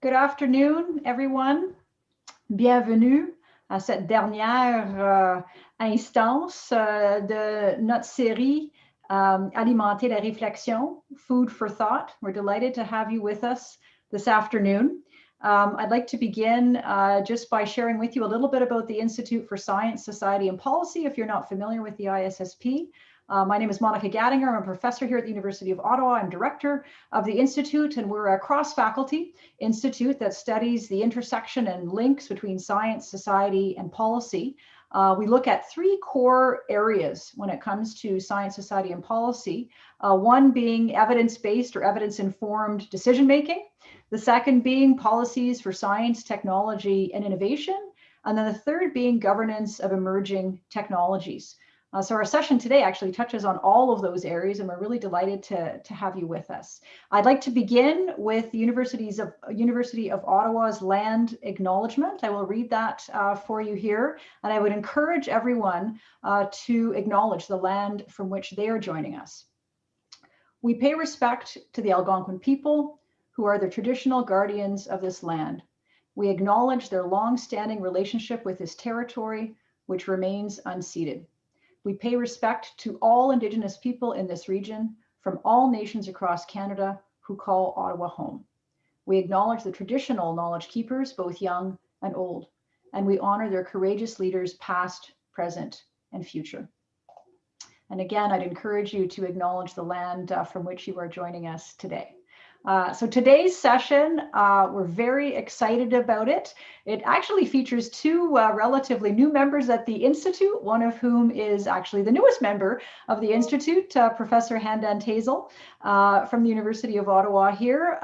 Good afternoon, everyone. Bienvenue à cette dernière instance de notre série Alimenter la réflexion, Food for Thought. We're delighted to have you with us this afternoon. I'd like to begin just by sharing with you a little bit about the Institute for Science, Society, and Policy, if you're not familiar with the ISSP. My name is Monica Gattinger. I'm a professor here at the University of Ottawa. I'm director of the Institute, and we're a cross-faculty institute that studies the intersection and links between science, society, and policy. We look at three core areas when it comes to science, society, and policy. One being evidence-based or evidence-informed decision-making. The second being policies for science, technology, and innovation. And then the third being governance of emerging technologies. So our session today actually touches on all of those areas, and we're really delighted to have you with us. I'd like to begin with the University of Ottawa's land acknowledgement. I will read that for you here, and I would encourage everyone to acknowledge the land from which they are joining us. We pay respect to the Algonquin people, who are the traditional guardians of this land. We acknowledge their long-standing relationship with this territory, which remains unceded. We pay respect to all Indigenous people in this region from all nations across Canada who call Ottawa home. We acknowledge the traditional knowledge keepers, both young and old, and we honor their courageous leaders past, present, and future. And again, I'd encourage you to acknowledge the land from which you are joining us today. So today's session, we're very excited about it. It actually features two relatively new members at the Institute, one of whom is actually the newest member of the Institute, Professor Handan Tazel from the University of Ottawa here.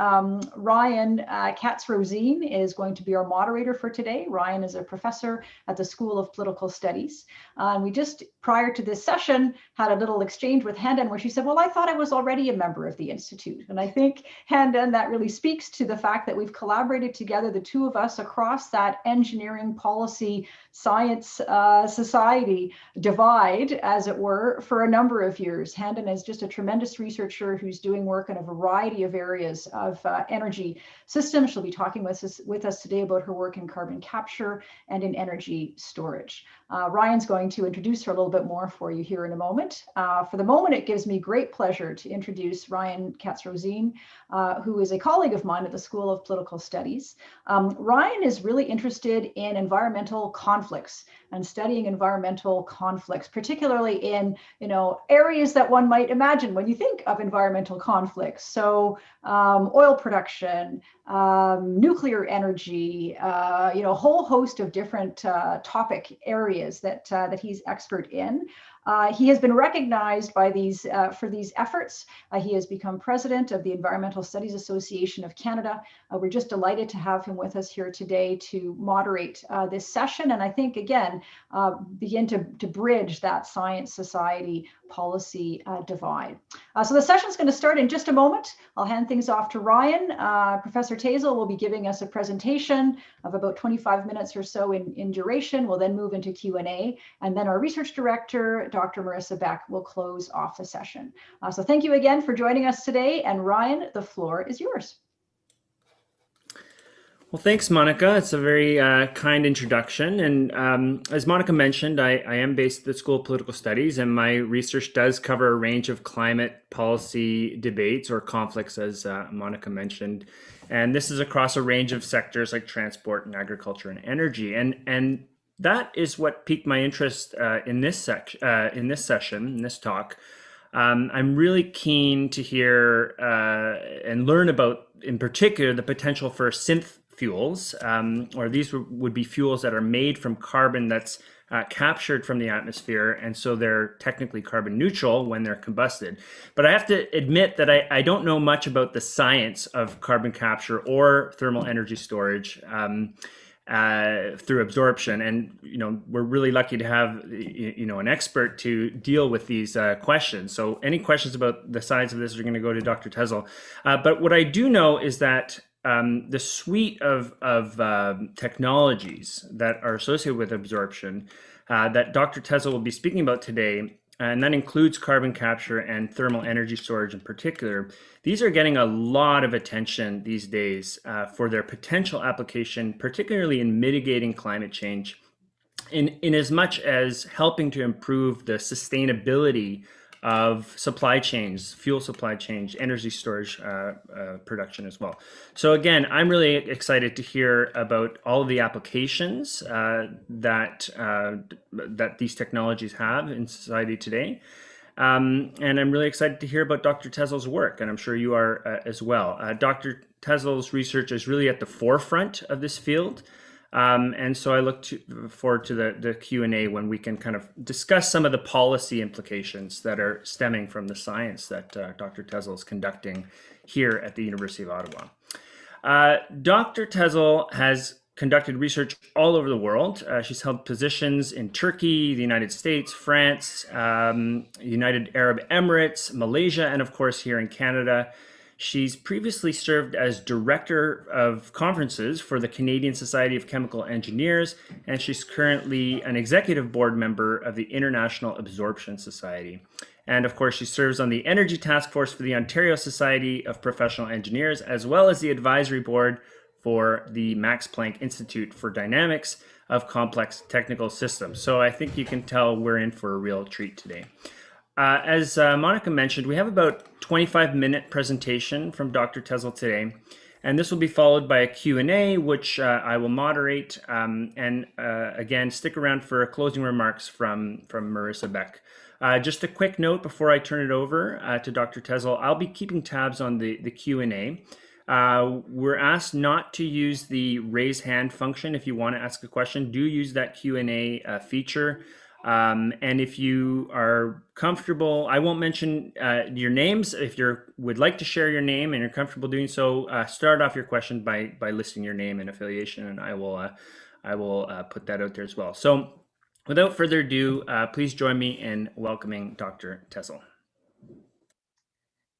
Ryan Katz-Rosene is going to be our moderator for today. Ryan is a professor at the School of Political Studies. And we just, prior to this session, had a little exchange with Handan where she said, well, I thought I was already a member of the Institute. And I think Handan, that really speaks to the fact that we've collaborated together, the two of us, across that engineering, policy, science, society divide, as it were, for a number of years. Handan is just a tremendous researcher who's doing work in a variety of areas of energy systems. She'll be talking with us today about her work in carbon capture and in energy storage. Ryan's going to introduce her a little bit more for you here in a moment. For the moment, it gives me great pleasure to introduce Ryan Katz-Rosene, who is a colleague of mine at the School of Political Studies. Ryan is really interested in environmental conflicts and studying environmental conflicts, particularly in areas that one might imagine when you think of environmental conflicts. So oil production, nuclear energy, a whole host of different topic areas that he's expert in. He has been recognized by for these efforts. He has become president of the Environmental Studies Association of Canada. We're just delighted to have him with us here today to moderate this session. And I think, again, begin to bridge that science, society, policy divide. So the session is going to start in just a moment. I'll hand things off to Ryan. Professor Tazel will be giving us a presentation of about 25 minutes or so in duration. We'll then move into Q&A. And then our research director, Dr. Marisa Beck, will close off the session. So thank you again for joining us today. And Ryan, the floor is yours. Well, thanks, Monica. It's a very kind introduction. And as Monica mentioned, I am based at the School of Political Studies, and my research does cover a range of climate policy debates or conflicts, as Monica mentioned. And this is across a range of sectors like transport and agriculture and energy. And that is what piqued my interest in this session, in this talk. I'm really keen to hear and learn about, in particular, the potential for synth fuels, or these would be fuels that are made from carbon that's captured from the atmosphere, and so they're technically carbon neutral when they're combusted. But I have to admit that I don't know much about the science of carbon capture or thermal energy storage through absorption. And we're really lucky to have an expert to deal with these questions. So any questions about the science of this are going to go to Dr. Tazel. But what I do know is that the suite of technologies that are associated with absorption that Dr. Tazel will be speaking about today and that includes carbon capture and thermal energy storage in particular, these are getting a lot of attention these days for their potential application, particularly in mitigating climate change, in as much as helping to improve the sustainability of supply chains, fuel supply chains, energy storage production as well. So again, I'm really excited to hear about all of the applications that these technologies have in society today. And I'm really excited to hear about Dr. Tezel's work, and I'm sure you are as well. Dr. Tezel's research is really at the forefront of this field. And so I look forward to the Q&A when we can kind of discuss some of the policy implications that are stemming from the science that Dr. Tezel is conducting here at the University of Ottawa. Dr. Tezel has conducted research all over the world. She's held positions in Turkey, the United States, France, United Arab Emirates, Malaysia, and of course here in Canada. She's previously served as Director of Conferences for the Canadian Society of Chemical Engineers, and she's currently an Executive Board member of the International Absorption Society. And of course, she serves on the Energy Task Force for the Ontario Society of Professional Engineers, as well as the Advisory Board for the Max Planck Institute for Dynamics of Complex Technical Systems. So I think you can tell we're in for a real treat today. As Monica mentioned, we have about 25-minute presentation from Dr. Tezel today, and this will be followed by a Q&A, which I will moderate, and again, stick around for closing remarks from Marisa Beck. Just a quick note before I turn it over to Dr. Tezel, I'll be keeping tabs on the Q&A. We're asked not to use the raise hand function. If you want to ask a question, do use that Q&A feature. And if you are comfortable, I won't mention your names. If you would like to share your name and you're comfortable doing so, start off your question by listing your name and affiliation, and I will put that out there as well. So without further ado, please join me in welcoming Dr. Tezel.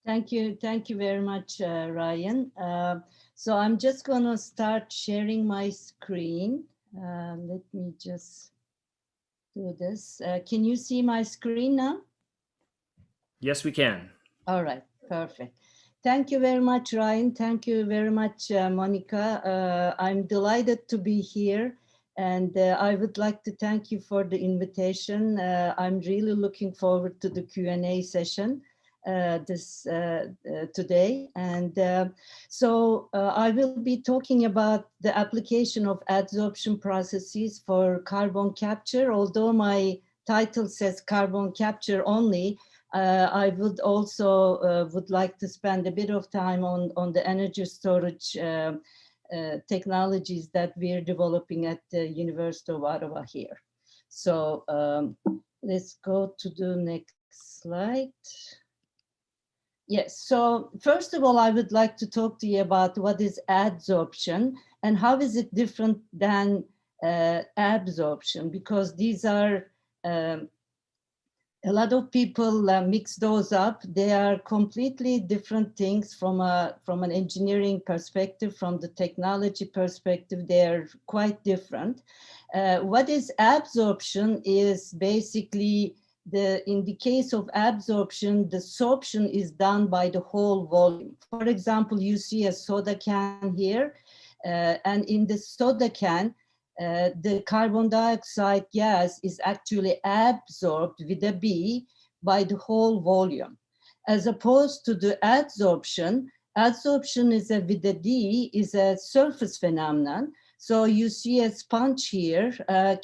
Thank you very much, Ryan. So I'm just going to start sharing my screen. Let me just do this. Can you see my screen now? Yes, we can. All right, perfect. Thank you very much, Ryan. Thank you very much, Monica. I'm delighted to be here, and I would like to thank you for the invitation. I'm really looking forward to the Q&A session today. And so I will be talking about the application of adsorption processes for carbon capture. Although my title says carbon capture only, I would also would like to spend a bit of time on the energy storage technologies that we're developing at the University of Ottawa here. So let's go to the next slide. Yes, so first of all, I would like to talk to you about what is adsorption and how is it different than absorption, because these are, a lot of people mix those up. They are completely different things from an engineering perspective, from the technology perspective. They're quite different. What is absorption is basically in the case of absorption, the sorption is done by the whole volume. For example, you see a soda can here, and in the soda can, the carbon dioxide gas is actually absorbed with a B by the whole volume. As opposed to the adsorption is with a D, is a surface phenomenon. So you see a sponge here.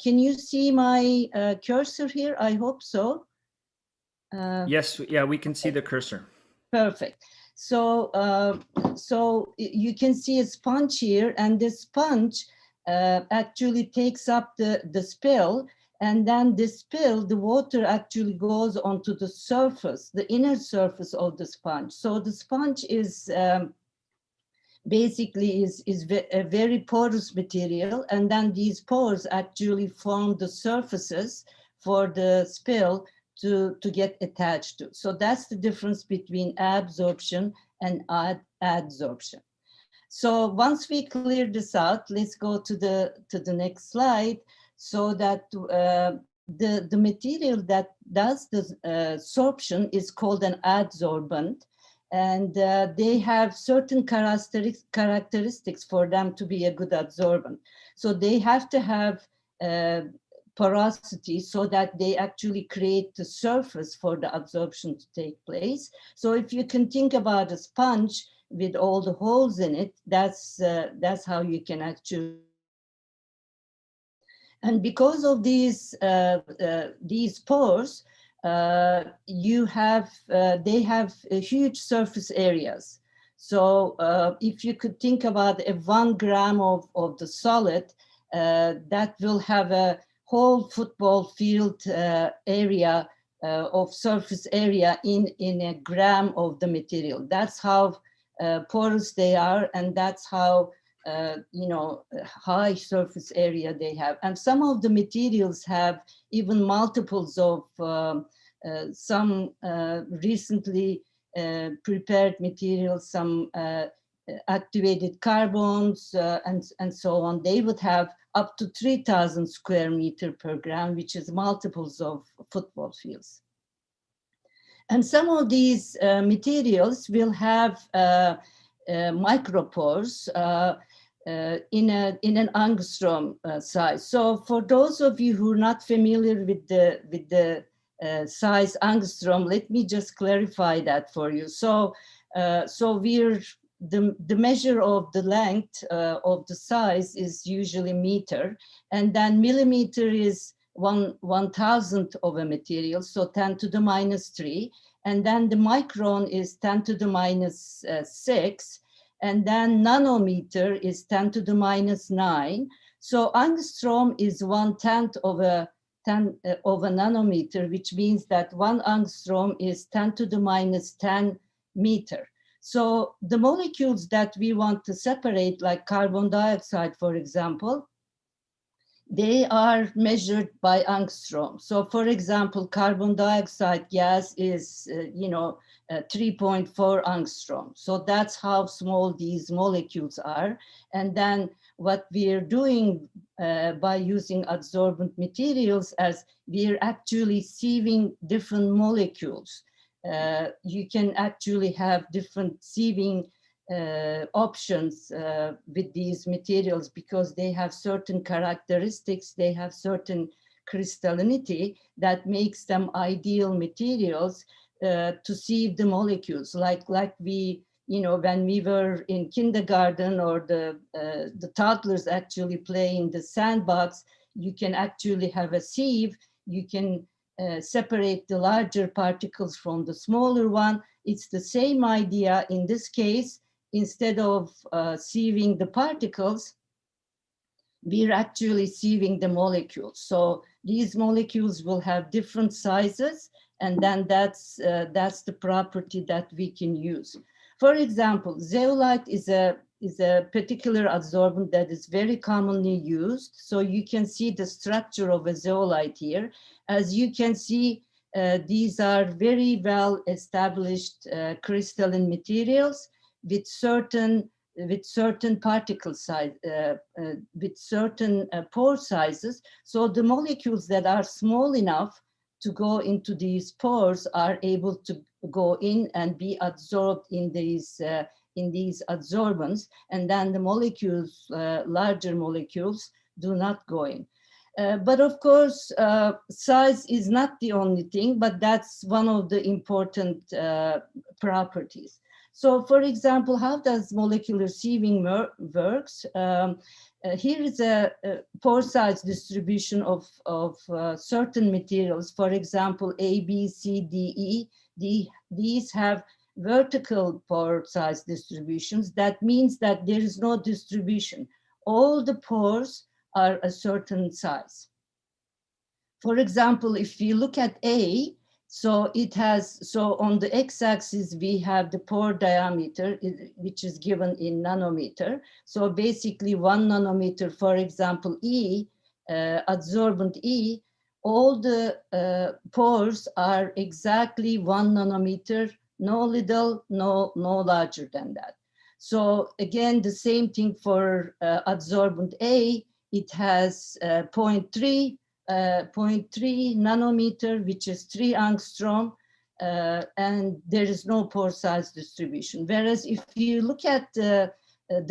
Can you see my cursor here? I hope so. Yes, yeah, we can see the cursor. Perfect. So, so you can see a sponge here, and the sponge actually takes up the spill, and then the spill, the water actually goes onto the surface, the inner surface of the sponge. So the sponge is basically is a very porous material, and then these pores actually form the surfaces for the spill to get attached to. So that's the difference between absorption and adsorption. So once we clear this out, let's go to the next slide, so that the material that does the absorption is called an adsorbent, and they have certain characteristics for them to be a good adsorbent. So they have to have porosity so that they actually create the surface for the absorption to take place. So if you can think about a sponge with all the holes in it, that's how you can actually. And because of these pores, they have huge surface areas. So if you could think about 1 gram of the solid, that will have a whole football field area of surface area in a gram of the material. That's how porous they are, and that's how high surface area they have. And some of the materials have even multiples of some recently prepared materials, some activated carbons and so on. They would have up to 3,000 square meter per gram, which is multiples of football fields. And some of these materials will have micropores in an angstrom size. So for those of you who are not familiar with the size angstrom, let me just clarify that for you. So the measure of the length of the size is usually meter, and then millimeter is 1/1000th of a material, so 10 to the minus 3, and then the micron is 10 to the minus 6, and then nanometer is 10 to the minus 9. So angstrom is 1/10 of a nanometer, which means that 1 angstrom is 10 to the minus 10 meter. So the molecules that we want to separate, like carbon dioxide, for example, they are measured by angstrom. So for example, carbon dioxide gas is, 3.4 angstrom. So that's how small these molecules are. And then what we're doing by using adsorbent materials, as we're actually sieving different molecules. You can actually have different sieving options with these materials because they have certain characteristics, they have certain crystallinity that makes them ideal materials to sieve the molecules. Like we, when we were in kindergarten, or the toddlers actually play in the sandbox, you can actually have a sieve. You can separate the larger particles from the smaller one. It's the same idea in this case. Instead of sieving the particles, we're actually sieving the molecules. So these molecules will have different sizes, and then that's the property that we can use. For example, zeolite is a particular adsorbent that is very commonly used. So you can see the structure of a zeolite here. As you can see, these are very well established crystalline materials with certain particle size, with certain pore sizes. So the molecules that are small enough to go into these pores are able to go in and be adsorbed in these adsorbents, and then the molecules, larger molecules, do not go in. But of course, size is not the only thing, but that's one of the important properties. So for example, how does molecular sieving works? Here is a pore size distribution of certain materials. For example, A, B, C, D, E. These have vertical pore size distributions. That means that there is no distribution. All the pores are a certain size. For example, if you look at A, so on the x-axis, we have the pore diameter, which is given in nanometer. So basically 1 nanometer, for example, E, adsorbent E, all the pores are exactly 1 nanometer, no little, no larger than that. So again, the same thing for adsorbent A, it has 0.3 0.3 nanometer, which is 3 angstrom, and there is no pore size distribution. Whereas if you look at the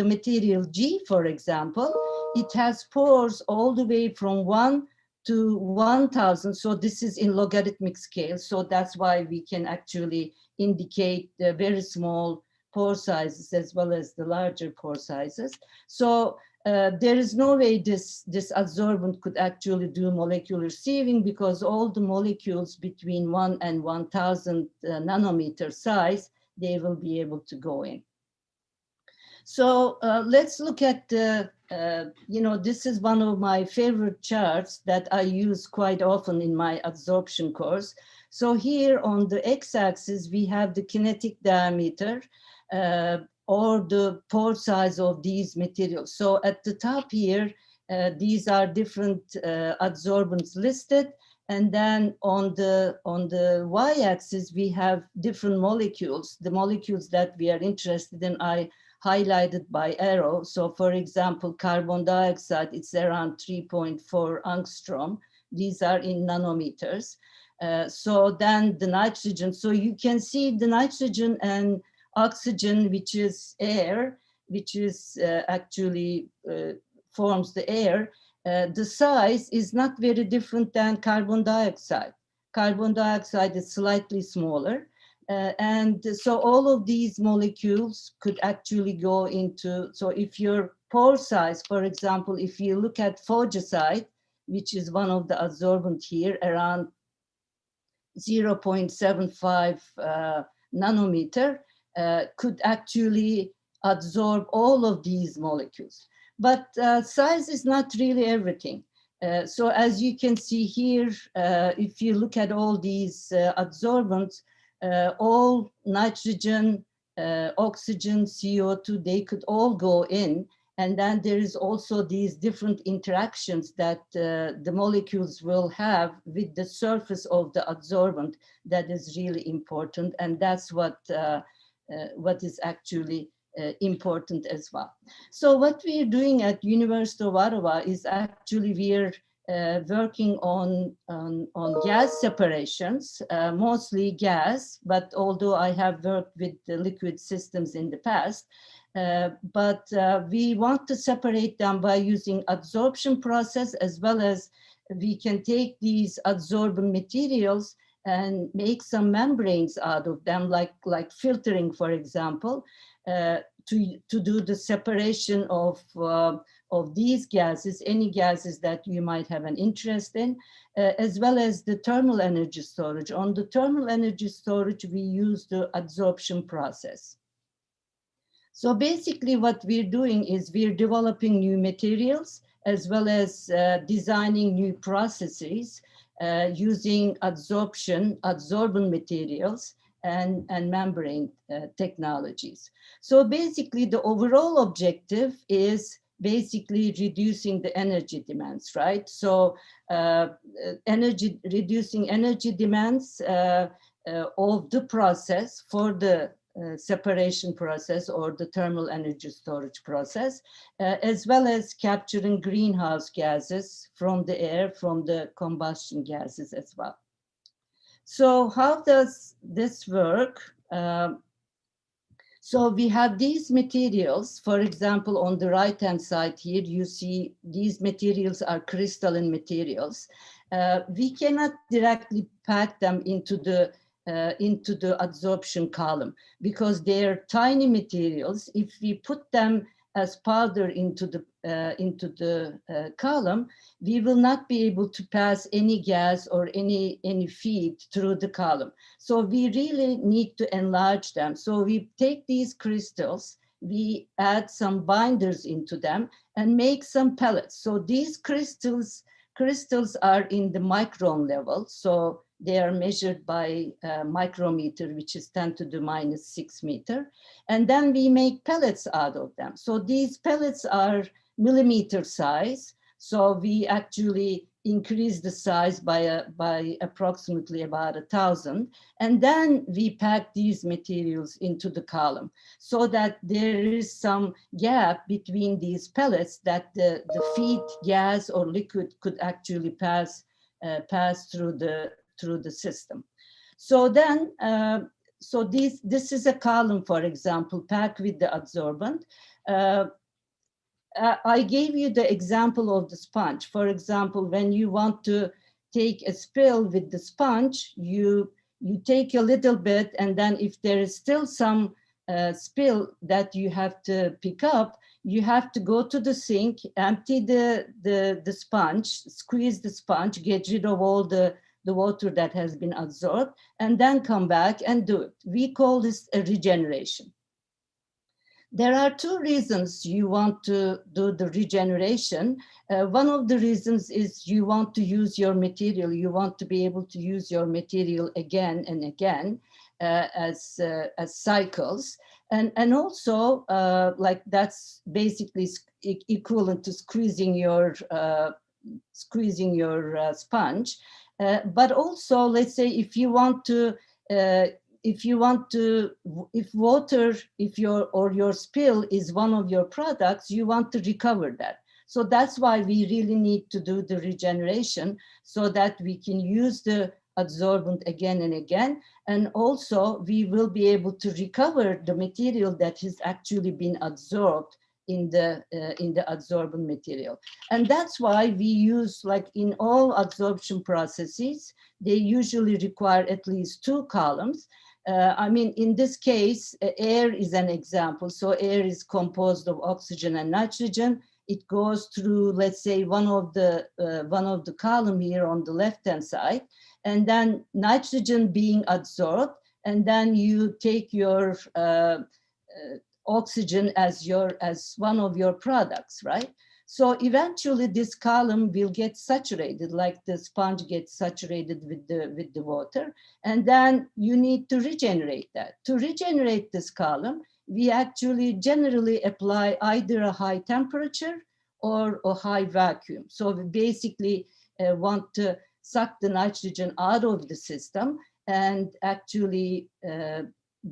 material G, for example, it has pores all the way from 1 to 1,000. So this is in logarithmic scale. So that's why we can actually indicate the very small pore sizes as well as the larger pore sizes. So there is no way this adsorbent could actually do molecular sieving, because all the molecules between 1 and 1,000 nanometer size, they will be able to go in. So let's look at this is one of my favorite charts that I use quite often in my adsorption course. So here on the x-axis, we have the kinetic diameter, or the pore size of these materials. So at the top here, these are different adsorbents listed. And then on the y-axis, we have different molecules. The molecules that we are interested in, I highlighted by arrow. So for example, carbon dioxide, it's around 3.4 angstrom. These are in nanometers. So then the nitrogen, so you can see the nitrogen and oxygen, which is air, which is actually forms the air, the size is not very different than carbon dioxide. Carbon dioxide is slightly smaller. And so all of these molecules could actually go into, so if your pore size, for example, if you look at fongicide, which is one of the adsorbent here, around 0.75 nanometer, could actually absorb all of these molecules. But size is not really everything. So as you can see here, if you look at all these adsorbents, all nitrogen, oxygen, CO2, they could all go in. And then there is also these different interactions that the molecules will have with the surface of the adsorbent that is really important. And that's what is actually important as well. So what we are doing at University of Ottawa is actually we are working on gas separations, mostly gas, but although I have worked with the liquid systems in the past, but we want to separate them by using adsorption process, as well as we can take these adsorbent materials and make some membranes out of them, like filtering, for example, to do the separation of these gases, any gases that you might have an interest in, as well as the thermal energy storage. On the thermal energy storage, we use the adsorption process. So basically what we're doing is we're developing new materials, as well as designing new processes using adsorbent materials and membrane technologies. So basically the overall objective is basically reducing the energy demands, right? So reducing energy demands of the process for the separation process or the thermal energy storage process, as well as capturing greenhouse gases from the air, from the combustion gases as well. So how does this work? So we have these materials, for example, on the right-hand side here, you see these materials are crystalline materials. We cannot directly pack them into the adsorption column because they're tiny materials. If we put them as powder into the column, we will not be able to pass any gas or any feed through the column. So we really need to enlarge them. So we take these crystals, we add some binders into them and make some pellets. So these crystals are in the micron level. So they are measured by micrometer, which is 10 to the minus 6 meter. And then we make pellets out of them. So these pellets are millimeter size. So we actually increase the size by approximately about 1,000. And then we pack these materials into the column so that there is some gap between these pellets that the feed gas or liquid could actually pass through the system. So then, so this is a column, for example, packed with the adsorbent. I gave you the example of the sponge. For example, when you want to take a spill with the sponge, you take a little bit, and then if there is still some spill that you have to pick up, you have to go to the sink, empty the sponge, squeeze the sponge, get rid of all the water that has been absorbed, and then come back and do it. We call this a regeneration. There are two reasons you want to do the regeneration. One of the reasons is you want to use your material. You want to be able to use your material again and again as cycles. And also, like that's basically equivalent to squeezing your sponge. But also, let's say if water, your spill is one of your products, you want to recover that. So that's why we really need to do the regeneration so that we can use the adsorbent again and again. And also we will be able to recover the material that has actually been absorbed in the adsorbent material. And that's why we use, like in all adsorption processes, they usually require at least 2 columns. I mean, in this case, air is an example. So air is composed of oxygen and nitrogen. It goes through, let's say, one of the column here on the left-hand side, and then nitrogen being absorbed, and then you take your oxygen as one of your products, right? So eventually this column will get saturated, like the sponge gets saturated with the water, and then you need to regenerate that. To regenerate this column, we actually generally apply either a high temperature or a high vacuum. So we basically want to suck the nitrogen out of the system, and actually,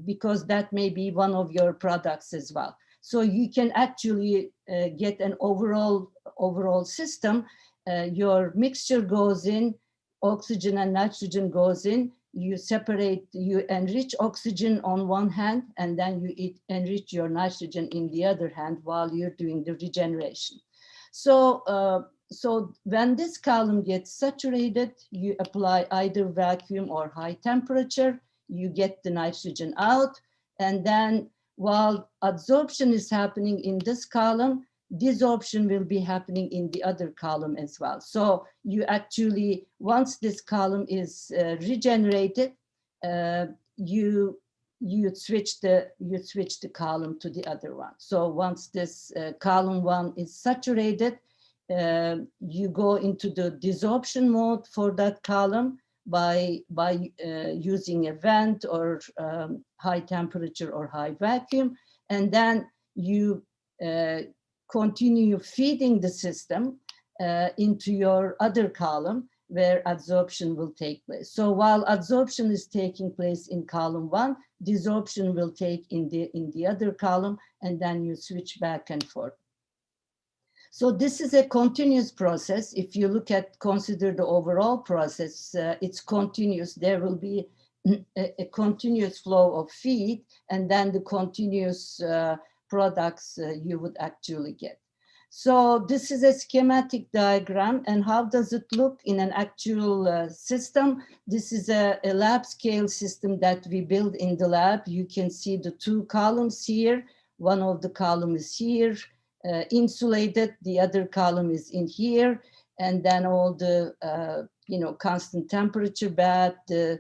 because that may be one of your products as well. So you can actually get an overall system. Your mixture goes in, oxygen and nitrogen goes in, you enrich oxygen on one hand, and then you enrich your nitrogen in the other hand while you're doing the regeneration. So, so when this column gets saturated, you apply either vacuum or high temperature, you get the nitrogen out, and then while adsorption is happening in this column, desorption will be happening in the other column as well. So you actually, once this column is regenerated, you switch the column to the other one. So once this column 1 is saturated, you go into the desorption mode for that column by using a vent or high temperature or high vacuum, and then you continue feeding the system into your other column where adsorption will take place. So while adsorption is taking place in column 1, desorption will take in the other column, and then you switch back and forth. So this is a continuous process. If you consider the overall process, it's continuous. There will be a continuous flow of feed, and then the continuous products you would actually get. So this is a schematic diagram, and how does it look in an actual system? This is a lab scale system that we build in the lab. You can see the 2 columns here. One of the columns is here, insulated, the other column is in here, and then all the constant temperature bath, the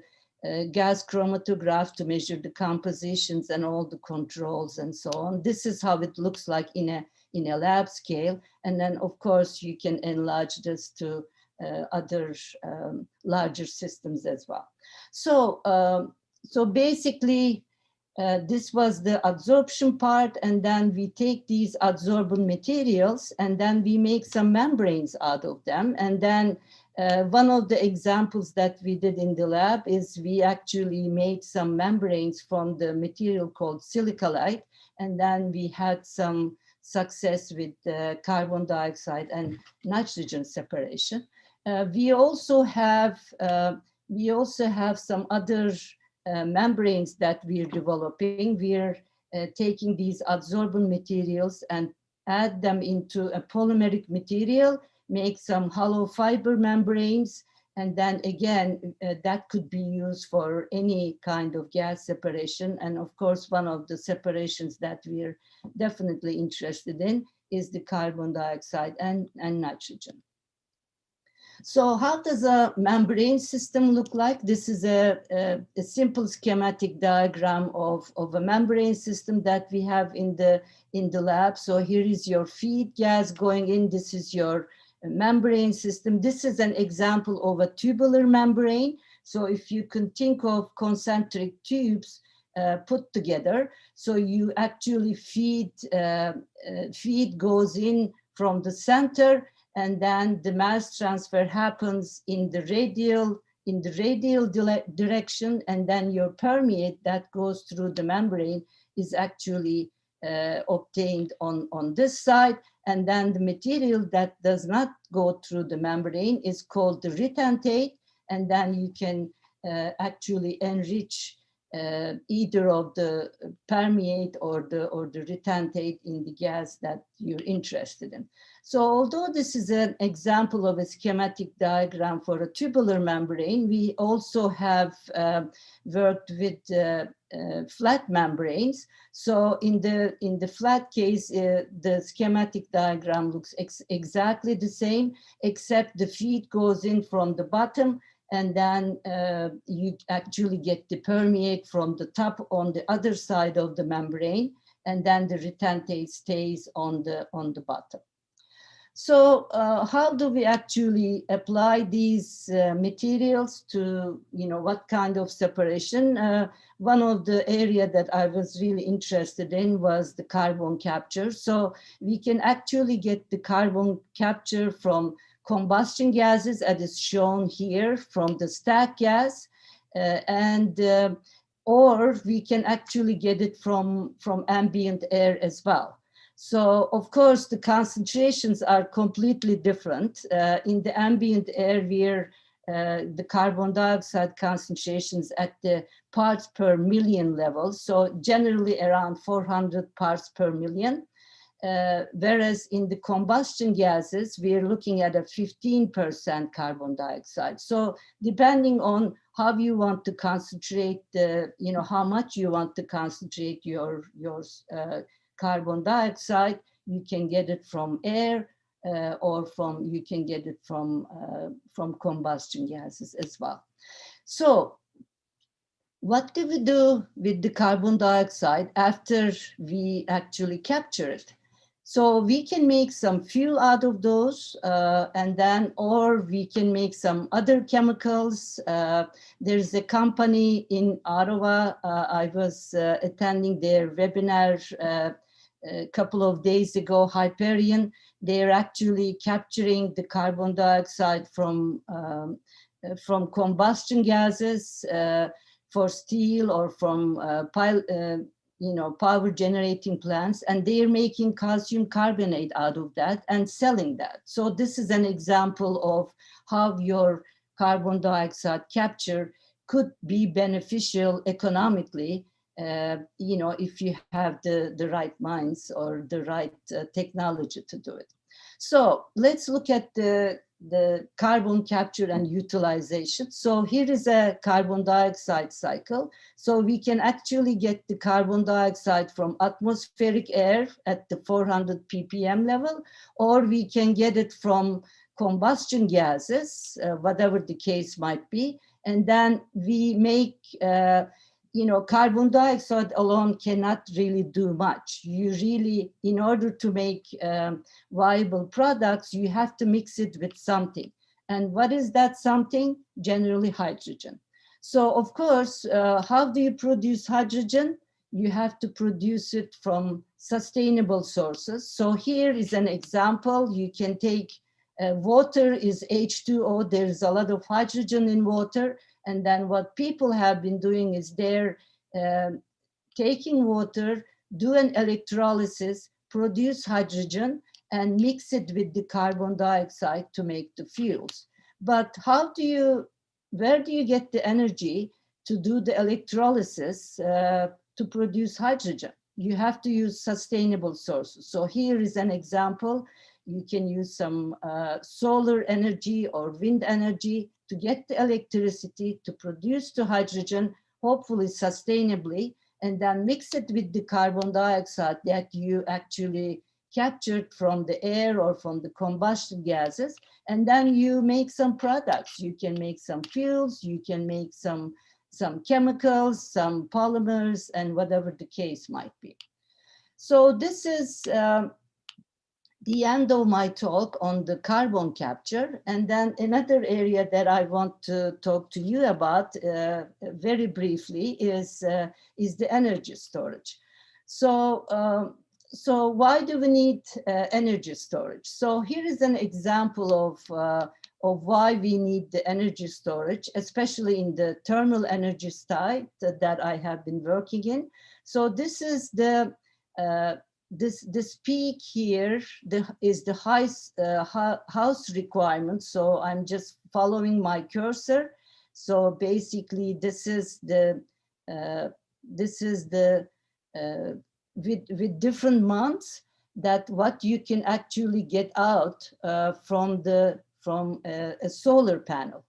gas chromatograph to measure the compositions and all the controls and so on. This is how it looks like in a lab scale, and then of course you can enlarge this to other larger systems as well. So so basically this was the adsorption part, and then we take these adsorbent materials and then we make some membranes out of them. And then one of the examples that we did in the lab is we actually made some membranes from the material called silicalite, and then we had some success with carbon dioxide and nitrogen separation. We also have some other membranes that we're developing. We're taking these adsorbent materials and add them into a polymeric material, make some hollow fiber membranes, and then again, that could be used for any kind of gas separation. And of course, one of the separations that we're definitely interested in is the carbon dioxide and nitrogen. So how does a membrane system look like? This is a simple schematic diagram of a membrane system that we have in the lab. So here is your feed gas going in. This is your membrane system. This is an example of a tubular membrane. So if you can think of concentric tubes put together, so you actually feed goes in from the center, and then the mass transfer happens in the radial direction, and then your permeate that goes through the membrane is actually obtained on this side. And then the material that does not go through the membrane is called the retentate, and then you can actually enrich either of the permeate or the retentate in the gas that you're interested in. So although this is an example of a schematic diagram for a tubular membrane, we also have worked with flat membranes. So in the flat case, the schematic diagram looks exactly the same, except the feed goes in from the bottom, and then you actually get the permeate from the top on the other side of the membrane, and then the retentate stays on the bottom. So how do we actually apply these materials to, what kind of separation? One of the area that I was really interested in was the carbon capture. So we can actually get the carbon capture from combustion gases, as is shown here, from the stack gas, or we can actually get it from ambient air as well. So of course, the concentrations are completely different. In the ambient air, where the carbon dioxide concentrations at the parts per million level, so generally around 400 parts per million. Whereas in the combustion gases, we're looking at a 15% carbon dioxide. So depending on how you want to concentrate, how much you want to concentrate your carbon dioxide, you can get it from air, or you can get it from combustion gases as well. So what do we do with the carbon dioxide after we actually capture it? So we can make some fuel out of those, or we can make some other chemicals. There's a company in Ottawa. I was attending their webinar a couple of days ago, Hyperion. They're actually capturing the carbon dioxide from combustion gases for steel, or from power generating plants, and they're making calcium carbonate out of that and selling that. So this is an example of how your carbon dioxide capture could be beneficial economically, if you have the right minds or the right technology to do it. So let's look at the carbon capture and utilization. So here is a carbon dioxide cycle. So we can actually get the carbon dioxide from atmospheric air at the 400 ppm level, or we can get it from combustion gases, whatever the case might be. And then we make, carbon dioxide alone cannot really do much. You really, in order to make viable products, you have to mix it with something. And what is that something? Generally hydrogen. So of course, how do you produce hydrogen? you have to produce it from sustainable sources. So here is an example. You can take water is H2O. There's a lot of hydrogen in water. And then what people have been doing is they're taking water, do an electrolysis, produce hydrogen, and mix it with the carbon dioxide to make the fuels. But where do you get the energy to do the electrolysis to produce hydrogen? You have to use sustainable sources. So here is an example. You can use some solar energy or wind energy to get the electricity to produce the hydrogen, hopefully sustainably, and then mix it with the carbon dioxide that you actually captured from the air or from the combustion gases. And then you make some products. You can make some fuels, you can make some chemicals, some polymers, and whatever the case might be. So this is the end of my talk on the carbon capture. And then another area that I want to talk to you about very briefly is the energy storage. So, so why do we need energy storage? So here is an example of why we need the energy storage, especially in the thermal energy side that I have been working in. So this is the this peak here is the house requirement. So I'm just following my cursor. So basically, this is the with different months that what you can actually get out from a solar panel.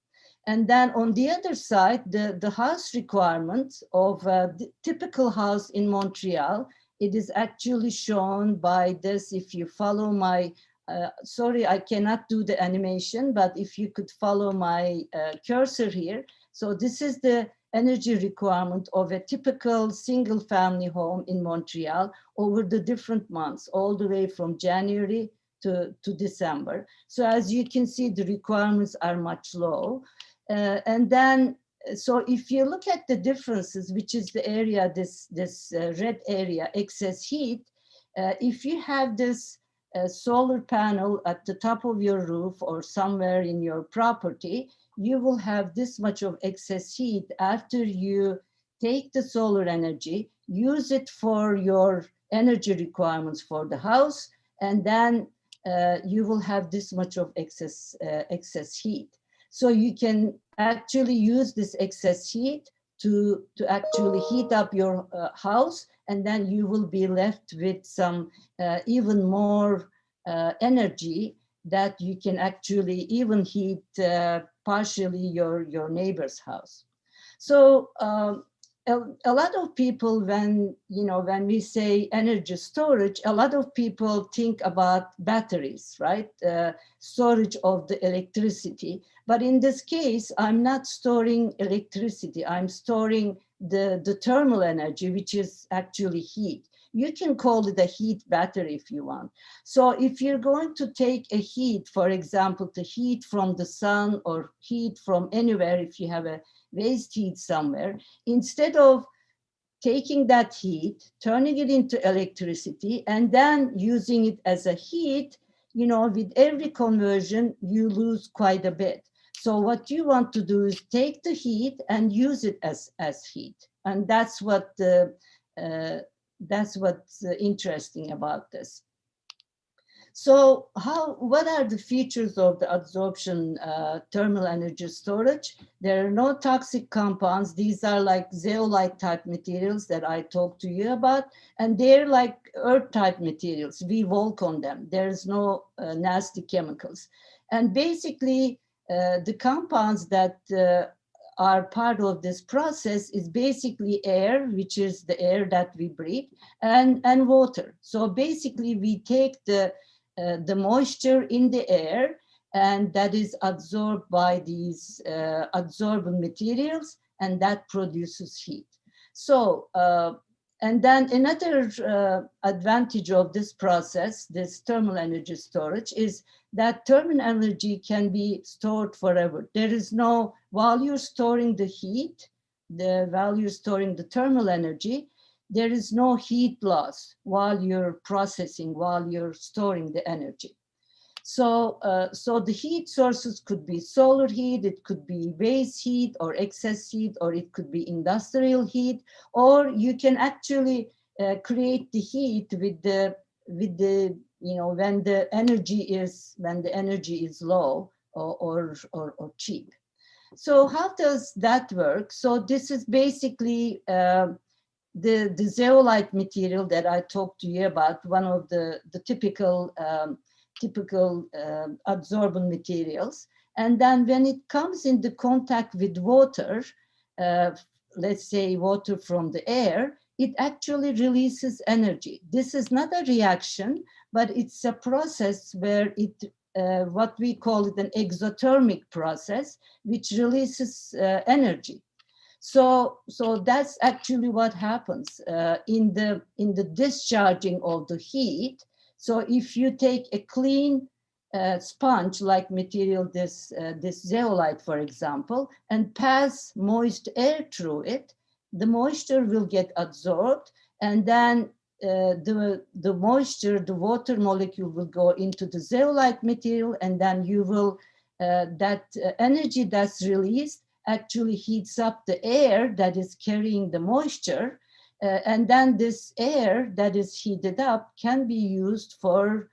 And then on the other side, the house requirement of the typical house in Montreal, it is actually shown by this. If you follow my, sorry, I cannot do the animation, but if you could follow my cursor here. So this is the energy requirement of a typical single family home in Montreal over the different months, all the way from January to December. So as you can see, the requirements are much low. And then, so if you look at the differences, which is the area, this red area, excess heat, if you have this solar panel at the top of your roof or somewhere in your property, you will have this much of excess heat after you take the solar energy, use it for your energy requirements for the house, and then you will have this much of excess heat. So you can actually use this excess heat to actually heat up your house, and then you will be left with some even more energy that you can actually even heat partially your neighbor's house. So a lot of people, when we say energy storage, a lot of people think about batteries, right? Storage of the electricity. But in this case, I'm not storing electricity. I'm storing the thermal energy, which is actually heat. You can call it a heat battery if you want. So if you're going to take a heat, for example, the heat from the sun or heat from anywhere, if you have a waste heat somewhere, instead of taking that heat, turning it into electricity, and then using it as a heat, with every conversion, you lose quite a bit. So what you want to do is take the heat and use it as heat. And that's what's interesting about this. So what are the features of the adsorption thermal energy storage? There are no toxic compounds. These are like zeolite type materials that I talked to you about, and they're like earth type materials. We walk on them. There's no nasty chemicals. And basically, the compounds that are part of this process is basically air, which is the air that we breathe, and water. So basically, we take the moisture in the air, and that is absorbed by these adsorbent materials, and that produces heat. So, and then another advantage of this process, this thermal energy storage, is that thermal energy can be stored forever. There is no, while you're storing the heat, while you're storing the thermal energy, there is no heat loss while you're processing, while you're storing the energy. So, so the heat sources could be solar heat, it could be waste heat or excess heat, or it could be industrial heat, or you can actually create the heat with the you know, when the energy is low or cheap. So how does that work? So this is basically the zeolite material that I talked to you about, one of the typical adsorbent materials. And then when it comes into contact with water, let's say water from the air, it actually releases energy. This is not a reaction, but it's a process where it, what we call it an exothermic process, which releases energy. So that's actually what happens in the discharging of the heat. So if you take a clean sponge like material, this zeolite, for example, and pass moist air through it, the moisture will get absorbed, and then the moisture, the water molecule will go into the zeolite material, and then you will, that energy that's released actually heats up the air that is carrying the moisture, and then this air that is heated up can be used for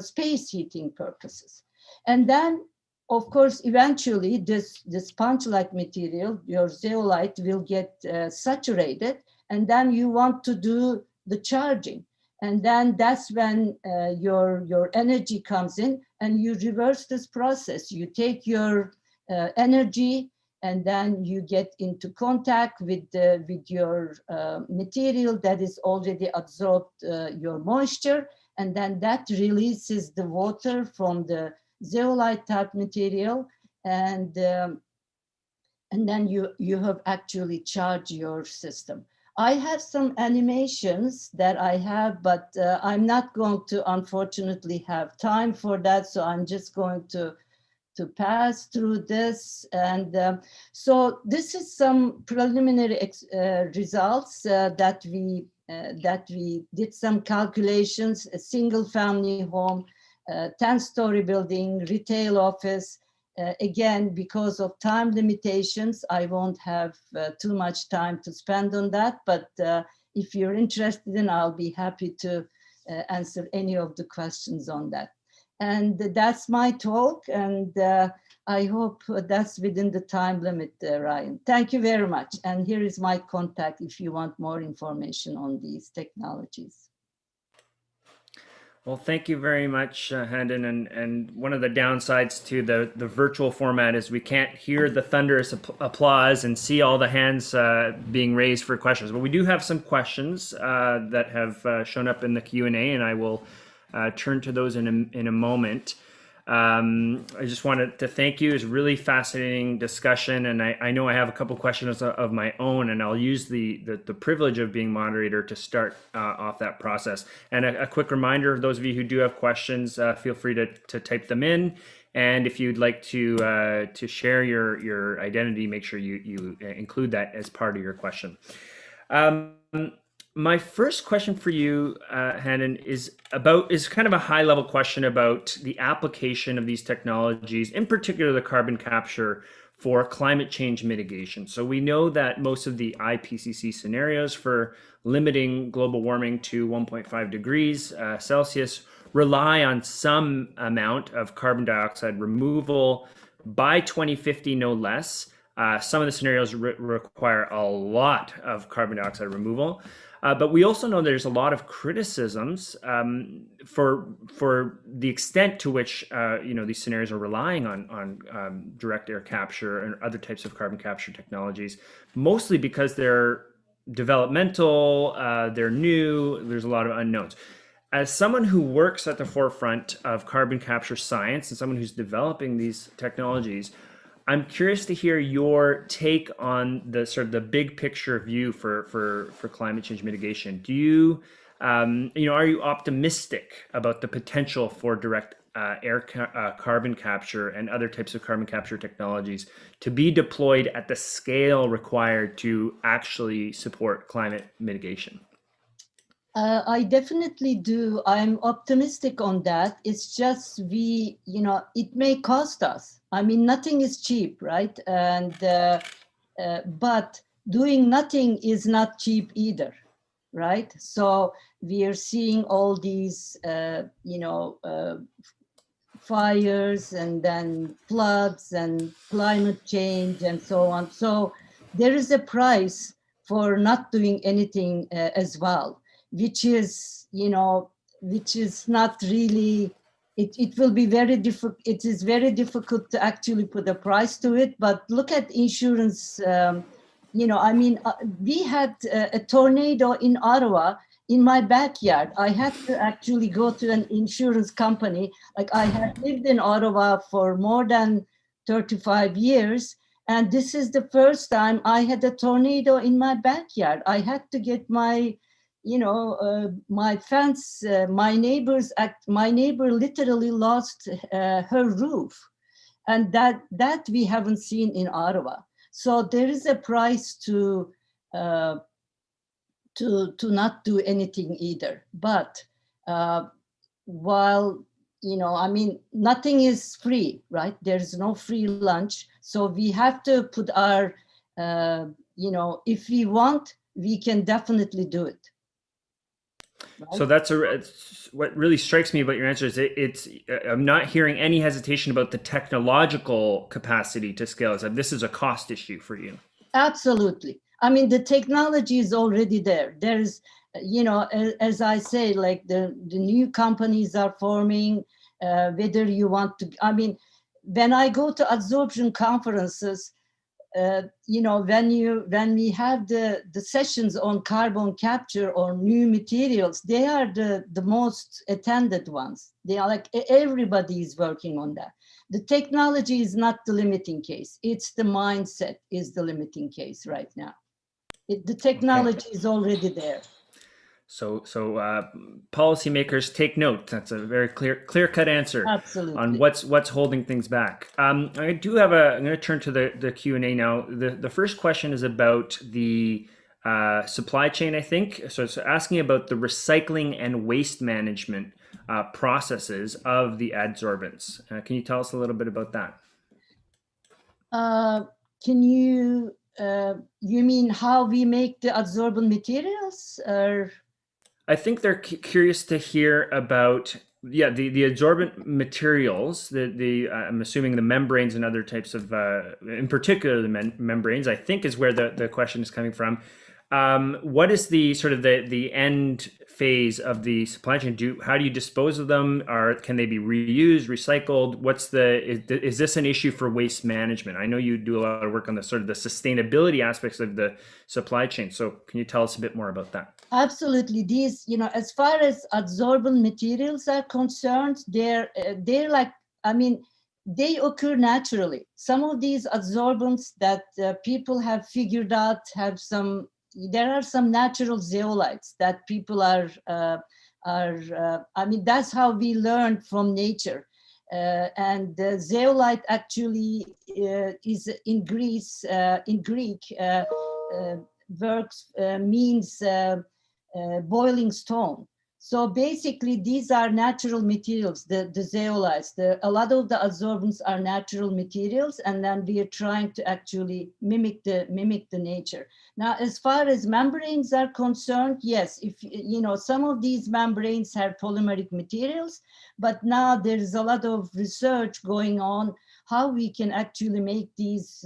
space heating purposes. And then, of course, eventually this sponge-like material, your zeolite, will get saturated, and then you want to do the charging. And then that's when your energy comes in, and you reverse this process. You take your energy, and then you get into contact with your material that is already absorbed your moisture, and then that releases the water from the zeolite type material, and then you have actually charged your system. I have some animations that I have, but I'm not going to, unfortunately, have time for that, so I'm just going to pass through this. And so this is some preliminary results that we did some calculations: a single family home, 10-story building, retail office. Again, because of time limitations, I won't have too much time to spend on that, but if you're interested in, I'll be happy to answer any of the questions on that. And that's my talk, and I hope that's within the time limit, Ryan. Thank you very much. And here is my contact if you want more information on these technologies. Well, thank you very much, Handan. And one of the downsides to the virtual format is we can't hear the thunderous applause and see all the hands being raised for questions. But we do have some questions that have shown up in the Q&A, and I will turn to those in a moment. I just wanted to thank you. It's a really fascinating discussion, and I know I have a couple questions of my own, and I'll use the privilege of being moderator to start off that process. And a quick reminder, those of you who do have questions, feel free to type them in. And if you'd like to share your identity, make sure you include that as part of your question. My first question for you, Handan, is kind of a high-level question about the application of these technologies, in particular the carbon capture, for climate change mitigation. So we know that most of the IPCC scenarios for limiting global warming to 1.5 degrees Celsius rely on some amount of carbon dioxide removal by 2050, no less. Some of the scenarios require a lot of carbon dioxide removal. But we also know there's a lot of criticisms for the extent to which these scenarios are relying on direct air capture and other types of carbon capture technologies, mostly because they're developmental, they're new, there's a lot of unknowns. As someone who works at the forefront of carbon capture science and someone who's developing these technologies, I'm curious to hear your take on the sort of the big picture view for climate change mitigation. Do you, are you optimistic about the potential for direct carbon capture and other types of carbon capture technologies to be deployed at the scale required to actually support climate mitigation? I definitely do. I'm optimistic on that. It's just it may cost us. I mean, nothing is cheap, right? And but doing nothing is not cheap either, right? So we are seeing all these, fires and then floods and climate change and so on. So there is a price for not doing anything as well, which is not really, it will be very difficult. It is very difficult to actually put a price to it. But look at insurance. We had a tornado in Ottawa in my backyard. I had to actually go to an insurance company. Like, I had lived in Ottawa for more than 35 years. And this is the first time I had a tornado in my backyard. I had to get my my fence, my neighbor literally lost her roof, and that we haven't seen in Ottawa. So there is a price to not do anything either. But while nothing is free, right? There's no free lunch. So we have to put our, if we want, we can definitely do it. Right? So what really strikes me about your answer is I'm not hearing any hesitation about the technological capacity to scale. This is a cost issue for you. Absolutely. I mean, the technology is already there. There's, as I say, like the new companies are forming, whether you want to, when I go to adsorption conferences, when we have the sessions on carbon capture or new materials, they are the most attended ones. They are like, everybody is working on that. The technology is not the limiting case. It's the mindset is the limiting case right now. The technology is already there. So policymakers take note. That's a very clear-cut answer. Absolutely. On what's holding things back. I do have I'm going to turn to the Q&A now. The first question is about the supply chain, I think. So it's asking about the recycling and waste management processes of the adsorbents. Can you tell us a little bit about that? Can you mean how we make the adsorbent materials, or? I think they're curious to hear about, the adsorbent materials, I'm assuming the membranes and other types of, in particular the membranes, I think is where the question is coming from. What is the sort of the end phase of the supply chain? How do you dispose of them? Can they be reused, recycled? Is this an issue for waste management? I know you do a lot of work on the sort of the sustainability aspects of the supply chain. So can you tell us a bit more about that? Absolutely. These, as far as adsorbent materials are concerned, they're like, they occur naturally. Some of these adsorbents that people have figured out there are some natural zeolites that people that's how we learned from nature. And the zeolite actually is in Greek, means boiling stone. So basically, these are natural materials, the zeolites. A lot of the adsorbents are natural materials, and then we are trying to actually mimic the nature. Now, as far as membranes are concerned, yes, if some of these membranes have polymeric materials, but now there is a lot of research going on how we can actually make these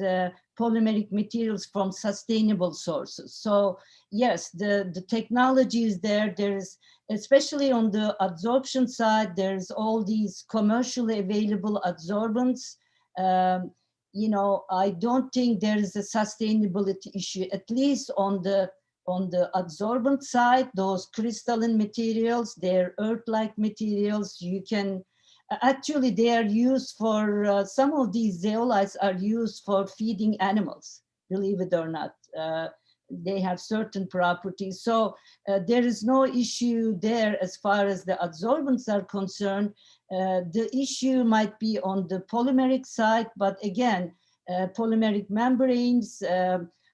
polymeric materials from sustainable sources. So yes, the technology is there. There's, especially on the adsorption side, there's all these commercially available adsorbents. I don't think there is a sustainability issue, at least on the adsorbent side. Those crystalline materials, they're earth-like materials. You can actually, they are used for some of these zeolites are used for feeding animals, believe it or not. they have certain properties. So there is no issue there as far as the adsorbents are concerned. The issue might be on the polymeric side, but again, polymeric membranes,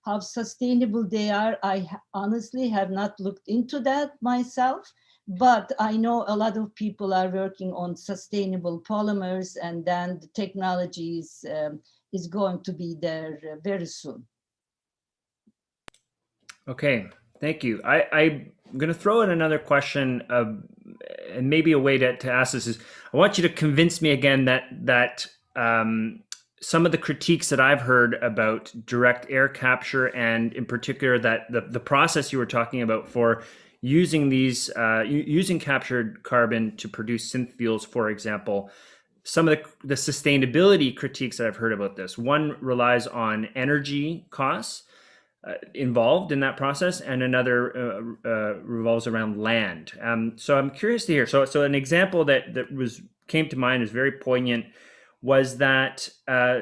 how sustainable they are, I honestly have not looked into that myself, but I know a lot of people are working on sustainable polymers, and then the technology is going to be there very soon. Okay, thank you. I'm going to throw in another question, and maybe a way to ask this is, I want you to convince me again that some of the critiques that I've heard about direct air capture, and in particular that the process you were talking about for using these using captured carbon to produce synth fuels, for example, some of the sustainability critiques that I've heard about this. One relies on energy costs involved in that process, and another revolves around land. So I'm curious to hear. So an example that came to mind is very poignant was that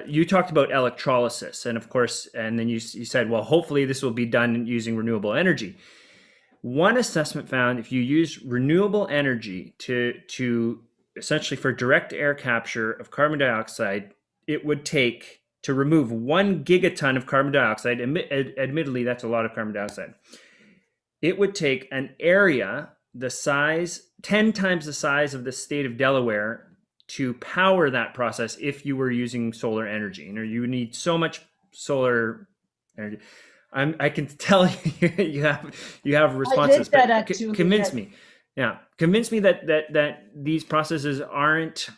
you talked about electrolysis, and of course, and then you said, well, hopefully this will be done using renewable energy. One assessment found if you use renewable energy to essentially for direct air capture of carbon dioxide, it would take, to remove 1 gigaton of carbon dioxide, admittedly that's a lot of carbon dioxide, it would take an area the size, 10 times the size of the state of Delaware to power that process if you were using solar energy. You would need so much solar energy. I can tell you have responses, but convince me. Yeah, convince me that these processes aren't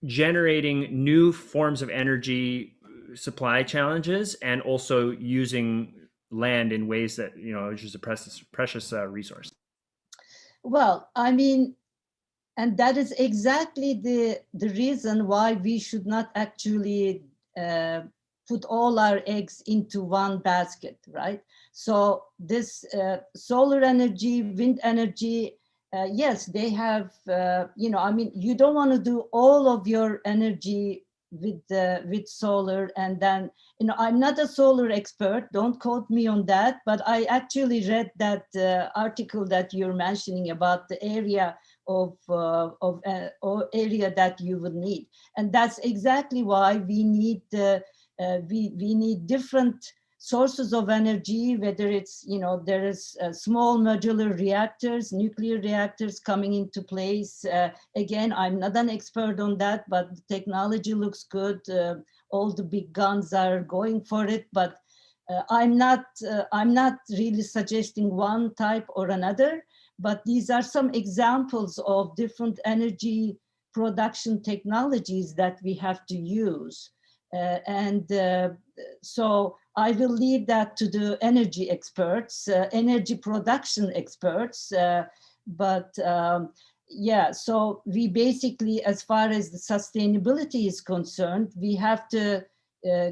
generating new forms of energy supply challenges, and also using land in ways that, which is a precious resource. Well, I mean, and that is exactly the reason why we should not actually put all our eggs into one basket, right? So this solar energy, wind energy, yes, they have, I mean, you don't want to do all of your energy with solar, and then, I'm not a solar expert, don't quote me on that, but I actually read that article that you're mentioning about the area of area that you would need, and that's exactly why we need we need different sources of energy, whether it's, there is small modular reactors, nuclear reactors coming into place. Again, I'm not an expert on that, but the technology looks good. All the big guns are going for it, but I'm not really suggesting one type or another, but these are some examples of different energy production technologies that we have to use. So I will leave that to the energy experts, energy production experts. Yeah, so we basically, as far as the sustainability is concerned, we have to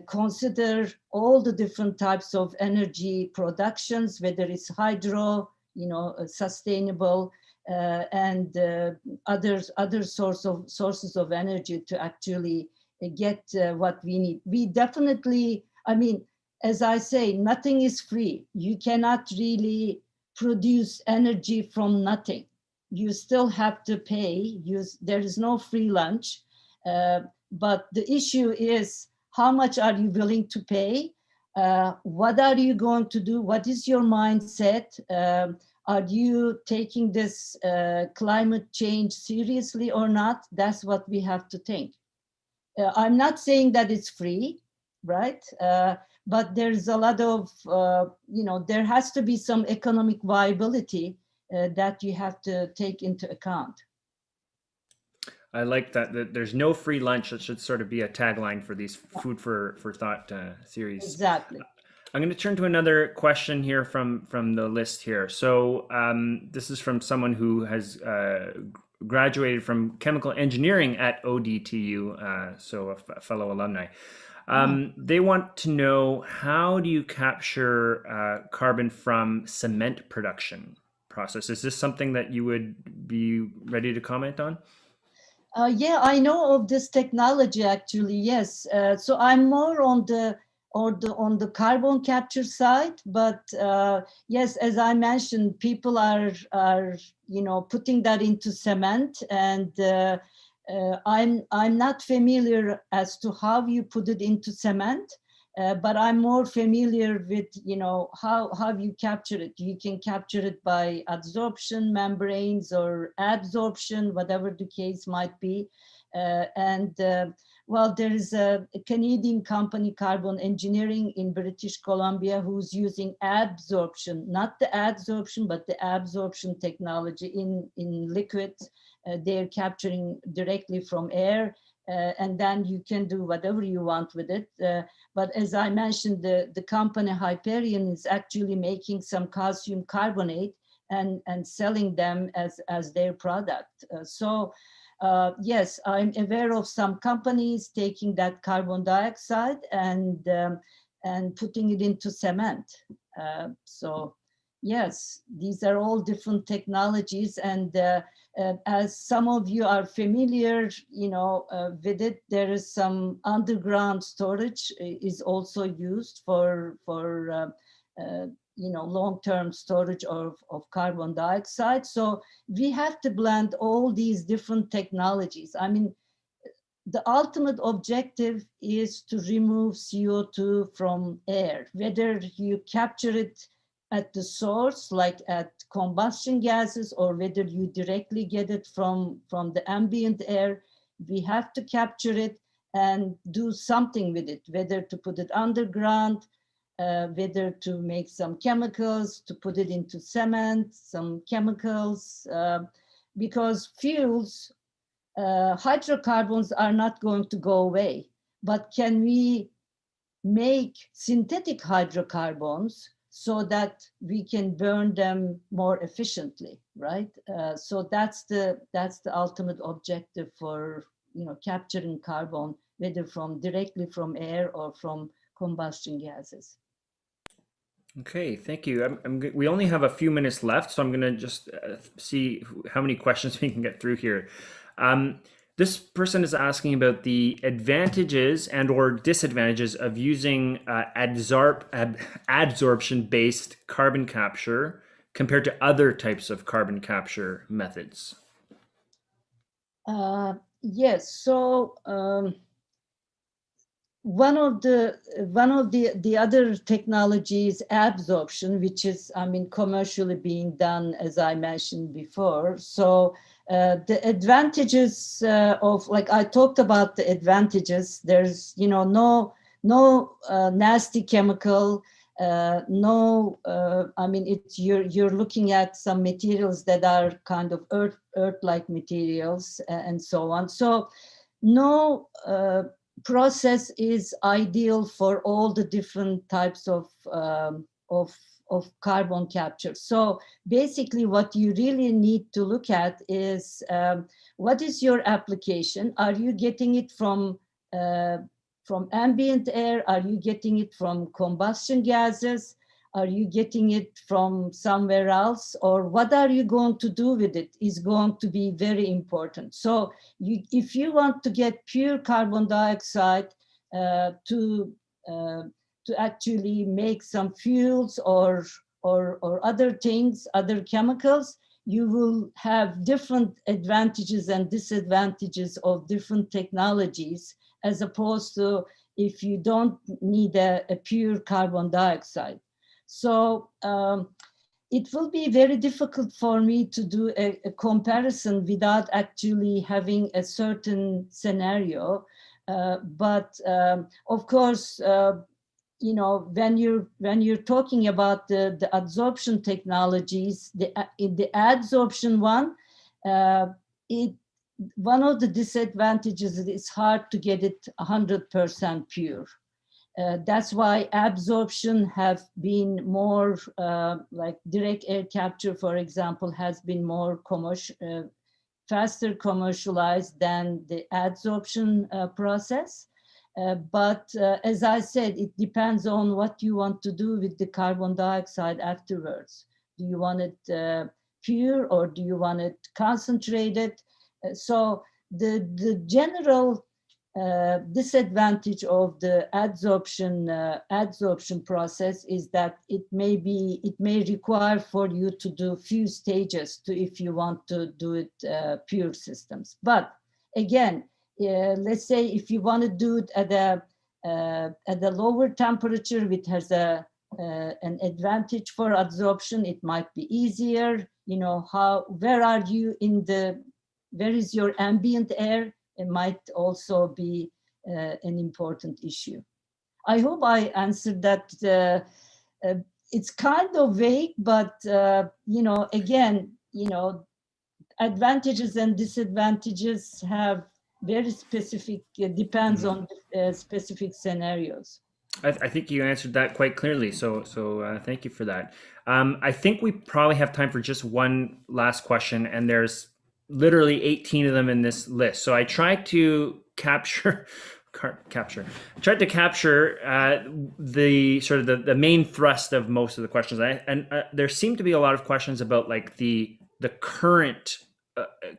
consider all the different types of energy productions, whether it's hydro, sustainable, and other sources of energy to actually get what we need. We definitely, I mean, as I say, nothing is free. You cannot really produce energy from nothing. You still have to pay. There is no free lunch. But the issue is, how much are you willing to pay? What are you going to do? What is your mindset? Are you taking this climate change seriously or not? That's what we have to think. I'm not saying that it's free, right? But there's a lot of, there has to be some economic viability that you have to take into account. I like that there's no free lunch. That should sort of be a tagline for these food for thought series. Exactly. I'm going to turn to another question here from the list here. So this is from someone who has graduated from chemical engineering at ODTU, so a fellow alumni. They want to know, how do you capture carbon from cement production process? Is this something that you would be ready to comment on? Yeah, I know of this technology actually, yes. So I'm more on the on the carbon capture side, but yes, as I mentioned, people are putting that into cement, and I'm not familiar as to how you put it into cement, but I'm more familiar with how you capture it. You can capture it by adsorption membranes or adsorption, whatever the case might be, well, there is a Canadian company, Carbon Engineering in British Columbia, who's using absorption, not the adsorption, but the absorption technology in liquids. They're capturing directly from air, and then you can do whatever you want with it. But as I mentioned, the company Hyperion is actually making some calcium carbonate and selling them as their product. Yes, I'm aware of some companies taking that carbon dioxide and putting it into cement. So yes, these are all different technologies, and as some of you are familiar, with it, there is some underground storage is also used for long-term storage of carbon dioxide. So we have to blend all these different technologies. I mean, the ultimate objective is to remove CO2 from air, whether you capture it at the source, like at combustion gases, or whether you directly get it from the ambient air. We have to capture it and do something with it, whether to put it underground, whether to make some chemicals, to put it into cement, some chemicals, because fuels, hydrocarbons are not going to go away. But can we make synthetic hydrocarbons so that we can burn them more efficiently, right? So that's the ultimate objective for capturing carbon, whether directly from air or from combustion gases. Okay, thank you. We only have a few minutes left, so I'm going to just see how many questions we can get through here. This person is asking about the advantages and or disadvantages of using adsorption-based carbon capture compared to other types of carbon capture methods. Yes, so one of the other technologies, absorption, which is, commercially being done, as I mentioned before. So the advantages of, like I talked about the advantages, there's, no nasty chemical, you're looking at some materials that are kind of earth-like materials and so on. So no process is ideal for all the different types of carbon capture. So basically what you really need to look at is what is your application? Are you getting it from ambient air? Are you getting it from combustion gases? Are you getting it from somewhere else? Or what are you going to do with it is going to be very important. So if you want to get pure carbon dioxide to actually make some fuels or other things, other chemicals, you will have different advantages and disadvantages of different technologies, as opposed to if you don't need a pure carbon dioxide. So it will be very difficult for me to do a comparison without actually having a certain scenario. But of course, when you're talking about the adsorption technologies, in the adsorption one, one of the disadvantages is it's hard to get it 100% pure. That's why absorption have been more like direct air capture, for example, has been more faster commercialized than the adsorption process. But as I said, it depends on what you want to do with the carbon dioxide afterwards. Do you want it pure, or do you want it concentrated? So the general disadvantage of the adsorption process is that it may require for you to do few stages if you want to do it pure systems. But again, let's say if you want to do it at the lower temperature, which has an advantage for adsorption, it might be easier. You know, where is your ambient air? It might also be an important issue. I hope I answered that. It's kind of vague, but you know, again, you know, advantages and disadvantages have very specific, depends on specific scenarios. I think you answered that quite clearly. So thank you for that. I think we probably have time for just one last question, and there's literally 18 of them in this list. So I tried to capture the sort of the main thrust of most of the questions. There seem to be a lot of questions about like the current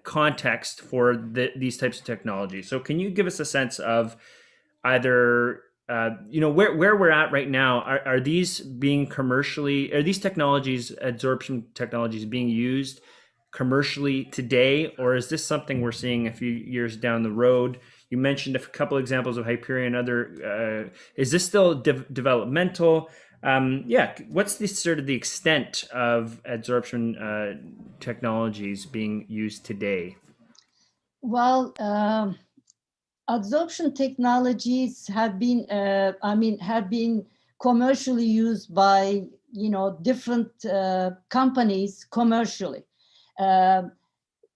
context for these types of technologies. So can you give us a sense of either you know, where we're at right now? Are these being adsorption technologies being used commercially today, or is this something we're seeing a few years down the road? You mentioned a couple examples of Hyperion. Is this still developmental? What's the sort of the extent of adsorption technologies being used today? Well, adsorption technologies have been, have been commercially used by, you know, different companies commercially.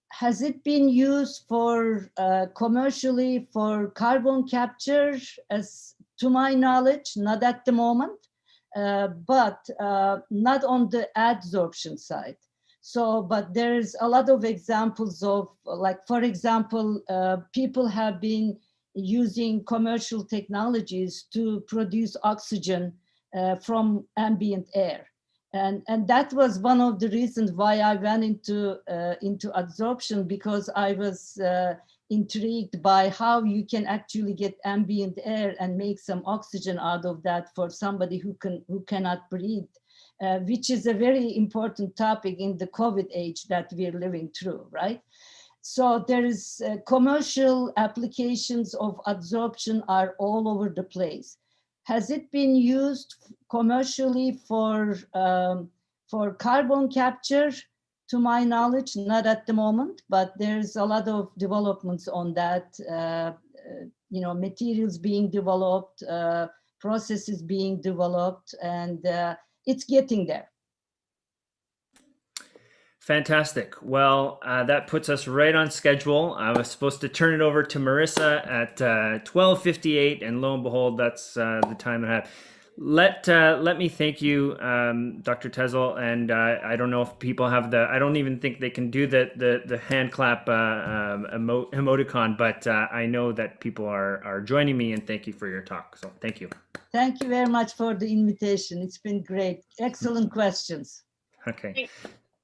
Has it been used for commercially for carbon capture? As to my knowledge, not at the moment, but not on the adsorption side. So, but there's a lot of examples of, like, for example, people have been using commercial technologies to produce oxygen from ambient air. And that was one of the reasons why I went into adsorption, because I was intrigued by how you can actually get ambient air and make some oxygen out of that for somebody who cannot breathe, which is a very important topic in the COVID age that we're living through, right? So there is commercial applications of adsorption are all over the place. Has it been used commercially for carbon capture? To my knowledge, not at the moment, but there's a lot of developments on that. You know, materials being developed, processes being developed, and it's getting there. Fantastic. Well, that puts us right on schedule. I was supposed to turn it over to Marisa at 12:58, and lo and behold, that's the time I have. Let me thank you, Dr. Tezel, and I don't know if people have I don't even think they can do the hand clap emoticon, but I know that people are joining me, and thank you for your talk. So thank you. Thank you very much for the invitation. It's been great. Excellent questions. Okay.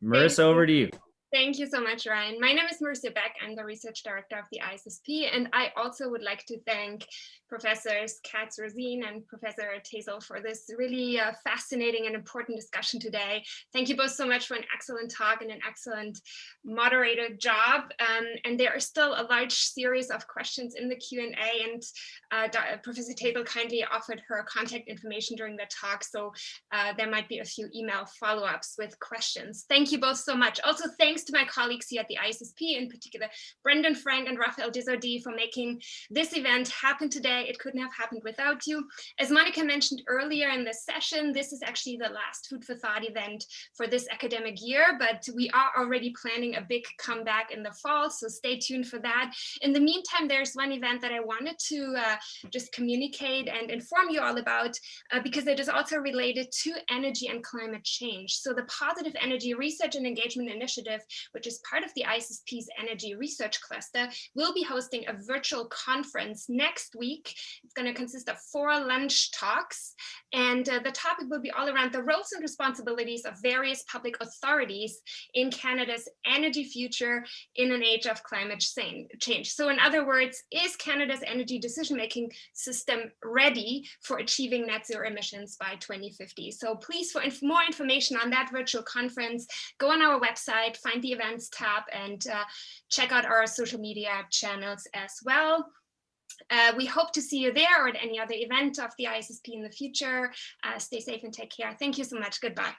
Marisa, over to you. Thank you so much, Ryan. My name is Marisa Beck. I'm the Research Director of the ISSP, and I also would like to thank Professors Katz-Rosine and Professor Tezel for this really fascinating and important discussion today. Thank you both so much for an excellent talk and an excellent moderator job. And there are still a large series of questions in the Q&A, and Professor Tezel kindly offered her contact information during the talk, so there might be a few email follow-ups with questions. Thank you both so much. Also, thanks to my colleagues here at the ISSP, in particular, Brendan Frank and Raphael Desardi, for making this event happen today. It couldn't have happened without you. As Monica mentioned earlier in this session, this is actually the last Food for Thought event for this academic year, but we are already planning a big comeback in the fall, so stay tuned for that. In the meantime, there's one event that I wanted to just communicate and inform you all about, because it is also related to energy and climate change. So the Positive Energy Research and Engagement Initiative which is part of the ISSP's Energy Research Cluster, will be hosting a virtual conference next week. It's going to consist of 4 lunch talks, and the topic will be all around the roles and responsibilities of various public authorities in Canada's energy future in an age of climate change. So in other words, is Canada's energy decision-making system ready for achieving net zero emissions by 2050? So please, for more information on that virtual conference, go on our website, find the events tab, and check out our social media channels as well. We hope to see you there or at any other event of the ISSP in the future. Stay safe and take care. Thank you so much. Goodbye.